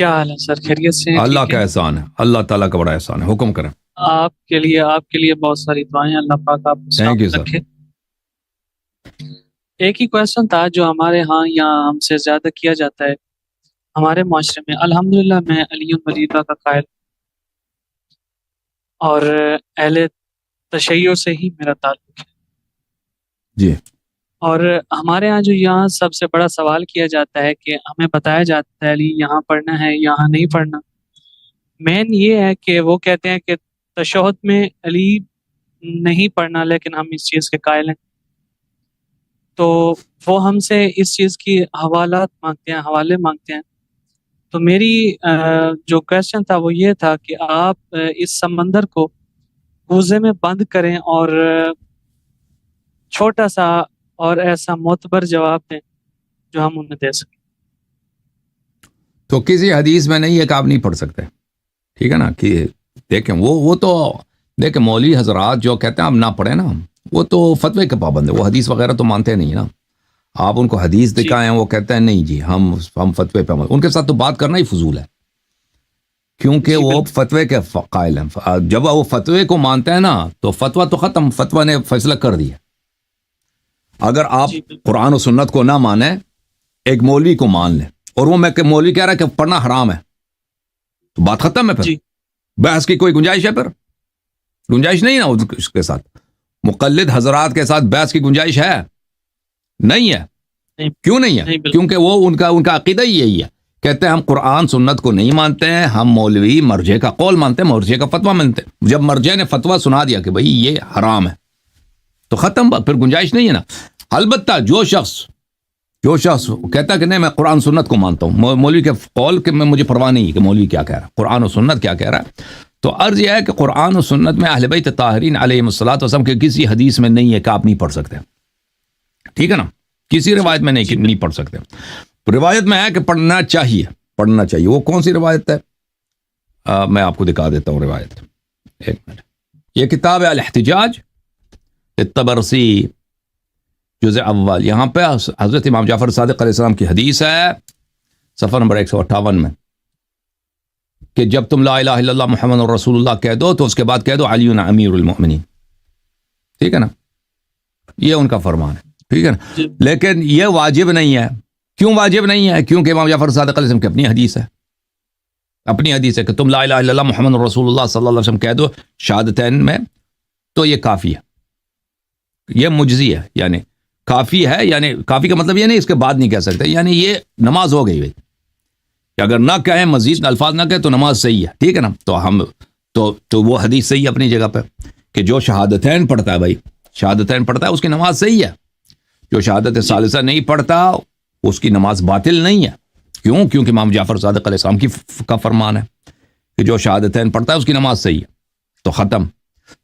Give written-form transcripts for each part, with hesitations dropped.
کیا حال ہے سر؟ خیریت سے ہیں؟ اللہ ٹھیک کا ہے؟ احسان ہے، اللہ تعالیٰ کا بڑا احسان ہے، حکم کریں۔ آپ کے لیے بہت ساری دعائیں، اللہ پاک آپ کو تھینک یو سلامت سر۔ رکھے۔ ایک ہی کویشچن تھا جو ہمارے ہاں یہاں ہم سے زیادہ کیا جاتا ہے ہمارے معاشرے میں۔ الحمدللہ میں علی ولی اللہ کا قائل اور اہل تشیع سے ہی میرا تعلق ہے، جی اور ہمارے ہاں جو یہاں سب سے بڑا سوال کیا جاتا ہے کہ ہمیں بتایا جاتا ہے علی یہاں پڑھنا ہے یہاں نہیں پڑھنا۔ مین یہ ہے کہ وہ کہتے ہیں کہ تشہد میں علی نہیں پڑھنا، لیکن ہم اس چیز کے قائل ہیں، تو وہ ہم سے اس چیز کی حوالے مانگتے ہیں۔ تو میری جو کویشچن تھا وہ یہ تھا کہ آپ اس سمندر کو کوزے میں بند کریں اور چھوٹا سا اور ایسا معتبر جواب دیں جو ہم انہیں دے سکیں۔ تو کسی حدیث میں نہیں ہے کہ آپ نہیں پڑھ سکتے، ٹھیک ہے نا؟ کہ دیکھیں وہ تو دیکھیں مولوی حضرات جو کہتے ہیں آپ نہ پڑھیں نا، وہ تو فتوے کے پابند ہے، وہ حدیث وغیرہ تو مانتے نہیں نا۔ آپ ان کو حدیث جی دکھائیں وہ کہتے ہیں نہیں جی ہم فتوے پہ ان کے ساتھ تو بات کرنا ہی فضول ہے، کیونکہ جی وہ بالکل فتوے کے قائل ہیں۔ جب وہ فتوے کو مانتے ہیں نا تو فتویٰ تو ختم، فتویٰ نے فیصلہ کر دیا۔ اگر آپ جی بالکل قرآن و سنت کو نہ مانیں، ایک مولوی کو مان لیں، اور وہ میں کہ مولوی کہہ رہا ہے کہ پڑھنا حرام ہے، تو بات ختم ہے، پھر جی بحث کی کوئی گنجائش ہے؟ پھر گنجائش نہیں نا اس کے ساتھ، مقلد حضرات کے ساتھ بحث کی گنجائش ہے؟ نہیں ہے۔ نہیں کیوں نہیں ہے؟ نہیں بالکل کیونکہ وہ ان کا عقیدہ ہی یہی ہے، کہتے ہیں ہم قرآن سنت کو نہیں مانتے ہیں، ہم مولوی مرجع کا قول مانتے ہیں، مرجع کا فتویٰ مانتے ہیں۔ جب مرجع نے فتویٰ سنا دیا کہ بھئی یہ حرام ہے تو ختم، پھر گنجائش نہیں ہے نا۔ البتہ جو شخص کہتا ہے کہ نہیں میں قرآن سنت کو مانتا ہوں، مولوی کے قول کہ میں مجھے پرواہ نہیں ہے کہ مولوی کیا کہہ رہا ہے، قرآن و سنت کیا کہہ رہا ہے، تو عرض یہ ہے کہ قرآن و سنت میں اہل بیت طاہرین علیہم الصلوۃ والسلام کے کسی حدیث میں نہیں ہے کہ آپ نہیں پڑھ سکتے، ٹھیک ہے نا؟ کسی روایت میں نہیں پڑھ سکتے۔ روایت میں ہے کہ پڑھنا چاہیے۔ وہ کون سی روایت ہے؟ میں آپ کو دکھا دیتا ہوں روایت، ایک منٹ۔ یہ کتاب ہے الاحتجاج الطبرسی جزء اول، یہاں پہ حضرت امام جعفر صادق علیہ السلام کی حدیث ہے، صفحہ نمبر 158 میں، کہ جب تم لا الہ الا اللہ محمد رسول اللہ کہہ دو تو اس کے بعد کہہ دو علی امیر المؤمنین، ٹھیک ہے نا؟ یہ ان کا فرمان ہے، ٹھیک ہے نا؟ لیکن یہ واجب نہیں ہے۔ کیوں واجب نہیں ہے؟ کیونکہ امام جعفر صادق علیہ السلام کی اپنی حدیث ہے کہ تم لا الہ الا اللہ محمد رسول اللہ صلی اللہ علیہ وسلم کہہ دو شہادتین میں، تو یہ کافی ہے، یہ مجزی ہے، یعنی کافی ہے، یعنی کافی کا مطلب یہ نہیں اس کے بعد نہیں کہہ سکتے، یعنی یہ نماز ہو گئی بھائی، کہ اگر نہ کہیں مزید الفاظ نہ کہیں تو نماز صحیح ہے، ٹھیک ہے نا؟ تو وہ حدیث صحیح ہے اپنی جگہ پہ، کہ جو شہادتین پڑھتا ہے اس کی نماز صحیح ہے، جو شہادت ثالثہ نہیں پڑھتا اس کی نماز باطل نہیں ہے۔ کیوں؟ کیونکہ امام جعفر صادق علیہ السلام کا فرمان ہے کہ جو شہادتین پڑھتا ہے اس کی نماز صحیح ہے، تو ختم۔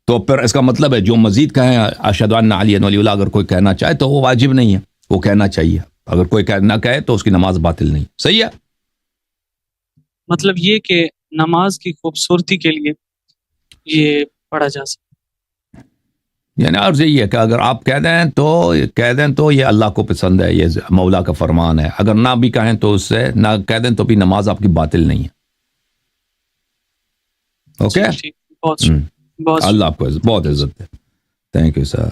تو پھر اس کا مطلب ہے جو مزید کہیں اشہد ان علی ولی اللہ، اگر کوئی کہنا چاہے تو وہ واجب نہیں ہے، وہ کہنا چاہیے، اگر کوئی نہ کہے تو اس کی نماز باطل نہیں، صحیح ہے۔ مطلب یہ کہ نماز کی خوبصورتی کے لیے یہ پڑھا جا سکتا، یعنی عرض یہی ہے کہ اگر آپ کہہ دیں تو یہ اللہ کو پسند ہے، یہ مولا کا فرمان ہے، اگر نہ بھی کہیں تو اس سے نہ کہہ دیں تو بھی نماز آپ کی باطل نہیں ہے، اوکے؟ بہت اللہ آپ کو بہت عزت ہے، تھینک یو سر۔